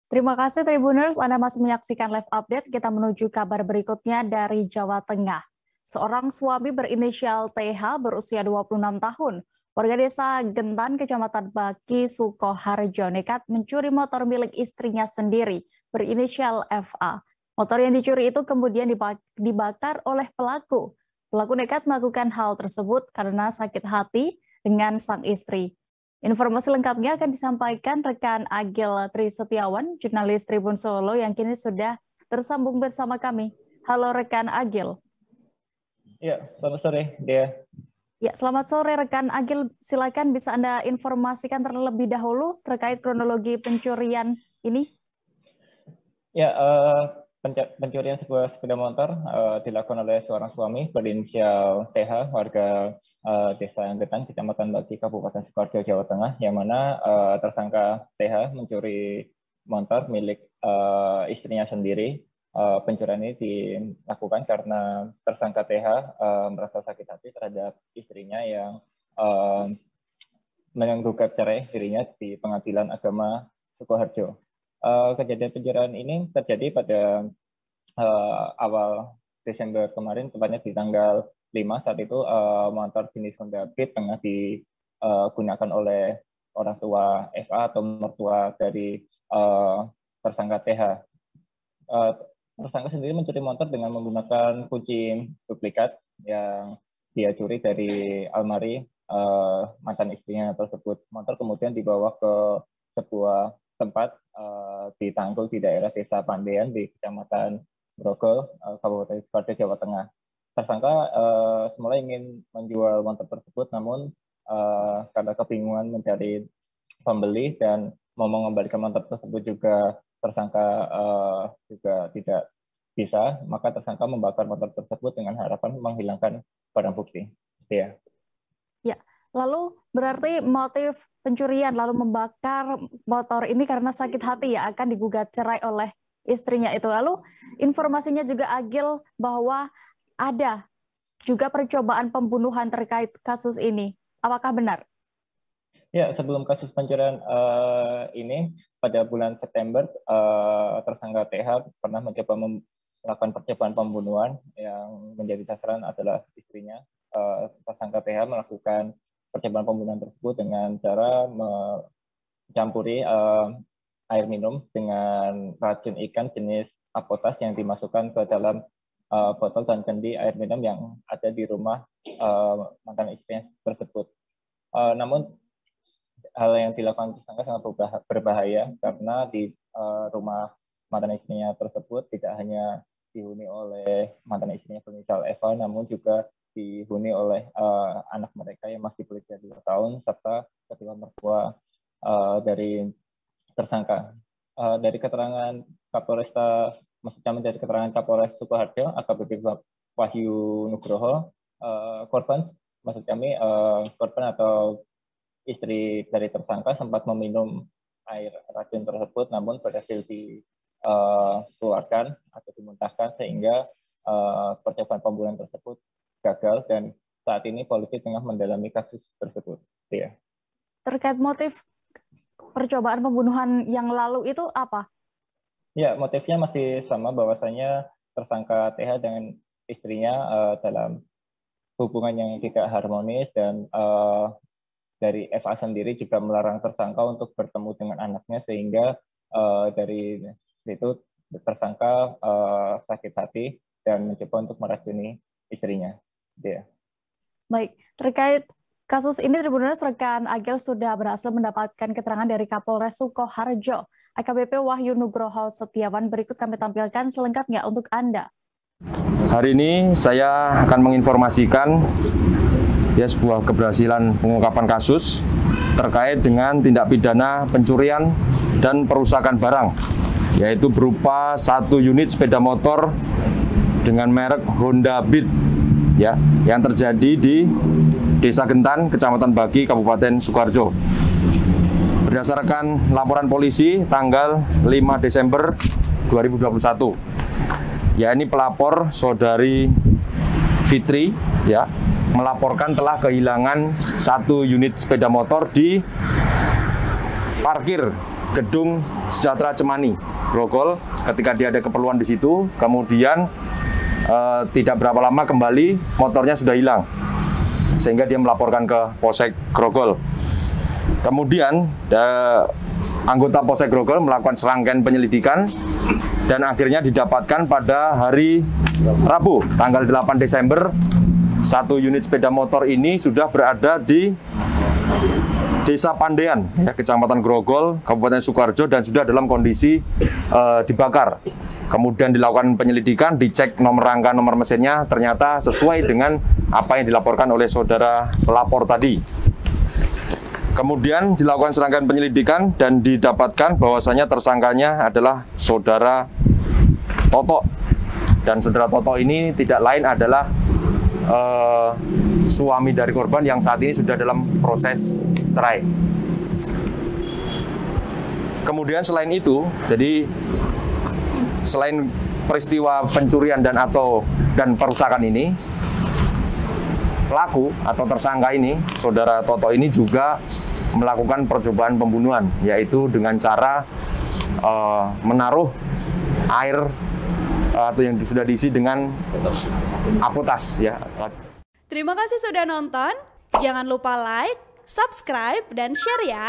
Terima kasih Tribuners, Anda masih menyaksikan live update. Kita menuju kabar berikutnya dari Jawa Tengah. Seorang suami berinisial TH berusia 26 tahun, warga desa Gentan, Kecamatan Baki, Sukoharjo, nekat mencuri motor milik istrinya sendiri berinisial FA. Motor yang dicuri itu kemudian dibakar oleh pelaku. Pelaku nekat melakukan hal tersebut karena sakit hati dengan sang istri. Informasi lengkapnya akan disampaikan rekan Agil Tri Setiawan, jurnalis Tribun Solo yang kini sudah tersambung bersama kami. Halo rekan Agil. Ya, selamat sore, Dea. Ya, selamat sore rekan Agil. Silakan bisa Anda informasikan terlebih dahulu terkait kronologi pencurian ini. Ya, pencurian sebuah sepeda motor dilakukan oleh seorang suami berinisial TH, warga Desa Gentan, Kecamatan Baki, Kabupaten Sukoharjo, Jawa Tengah, yang mana tersangka TH mencuri motor milik istrinya sendiri. Pencurian ini dilakukan karena tersangka TH merasa sakit hati terhadap istrinya yang menggugat cerai dirinya di Pengadilan Agama Sukoharjo. Kejadian pencurian ini terjadi pada awal Desember kemarin, tepatnya di tanggal 5. Saat itu motor jenis Honda Beat tengah digunakan oleh orang tua FA atau mertua dari tersangka TH. Tersangka sendiri mencuri motor dengan menggunakan kunci duplikat yang dia curi dari almari mantan istrinya tersebut. Motor kemudian dibawa ke sebuah tempat di Tanggul di daerah Desa Pandean di Kecamatan Grogol, Kabupaten Sukoharjo, Jawa Tengah. Tersangka semula ingin menjual motor tersebut, namun karena kebingungan mencari pembeli dan mau mengembalikan motor tersebut juga tersangka juga tidak bisa, maka tersangka membakar motor tersebut dengan harapan menghilangkan barang bukti. Ya. Lalu berarti motif pencurian lalu membakar motor ini karena sakit hati ya, akan digugat cerai oleh istrinya itu. Lalu informasinya juga Agil bahwa ada juga percobaan pembunuhan terkait kasus ini. Apakah benar? Ya, sebelum kasus pencurian ini pada bulan September tersangka TH pernah mencoba melakukan percobaan pembunuhan yang menjadi sasaran adalah istrinya. Tersangka TH melakukan percobaan pembunuhan tersebut dengan cara mencampuri air minum dengan racun ikan jenis apotas yang dimasukkan ke dalam botol dan kendi air minum yang ada di rumah mantan istrinya tersebut. Namun hal yang dilakukan tersangka sangat berbahaya karena di rumah mantan istrinya tersebut tidak hanya dihuni oleh mantan istrinya berinisial Eva, namun juga dihuni oleh anak mereka yang masih berusia 2 tahun serta kedua mertua dari tersangka. Dari keterangan Kapolresta, maksudnya dari keterangan Kapolres Sukoharjo, AKBP Wahyu Nugroho, korban atau istri dari tersangka sempat meminum air racun tersebut, namun berhasil dikeluarkan atau dimuntahkan sehingga percobaan pembunuhan tersebut gagal dan saat ini polisi tengah mendalami kasus tersebut. Ya. Terkait motif percobaan pembunuhan yang lalu itu apa? Ya, motifnya masih sama, bahwasanya tersangka TH dengan istrinya dalam hubungan yang tidak harmonis dan dari FA sendiri juga melarang tersangka untuk bertemu dengan anaknya sehingga dari itu tersangka sakit hati dan mencoba untuk meracuni istrinya. Yeah. Baik, terkait kasus ini Tribuners, rekan Agil sudah berhasil mendapatkan keterangan dari Kapolres Sukoharjo, AKBP Wahyu Nugroho Setiawan. Berikut kami tampilkan selengkapnya untuk Anda. Hari ini saya akan menginformasikan sebuah keberhasilan pengungkapan kasus terkait dengan tindak pidana pencurian dan perusakan barang, yaitu berupa 1 unit sepeda motor dengan merek Honda Beat yang terjadi di Desa Gentan, Kecamatan Baki, Kabupaten Sukoharjo. Berdasarkan laporan polisi tanggal 5 Desember 2021, ini pelapor saudari Fitri melaporkan telah kehilangan 1 unit sepeda motor di parkir gedung Sejahtera Cemani, Grogol. Ketika dia ada keperluan di situ, kemudian tidak berapa lama kembali motornya sudah hilang, sehingga dia melaporkan ke Polsek Grogol. Kemudian anggota Polsek Grogol melakukan serangkaian penyelidikan dan akhirnya didapatkan pada hari Rabu, tanggal 8 Desember, 1 unit sepeda motor ini sudah berada di Desa Pandean, ya, Kecamatan Grogol, Kabupaten Sukoharjo, dan sudah dalam kondisi dibakar. Kemudian dilakukan penyelidikan, dicek nomor rangka, nomor mesinnya, ternyata sesuai dengan apa yang dilaporkan oleh saudara pelapor tadi. Kemudian dilakukan serangkaian penyelidikan dan didapatkan bahwasanya tersangkanya adalah saudara Toto. Dan saudara Toto ini tidak lain adalah suami dari korban yang saat ini sudah dalam proses cerai. Kemudian selain itu, jadi selain peristiwa pencurian dan perusakan ini, pelaku atau tersangka ini, saudara Toto ini juga melakukan percobaan pembunuhan, yaitu dengan cara menaruh air atau yang sudah diisi dengan apotas, ya. Terima kasih sudah nonton. Jangan lupa like, subscribe, dan share ya.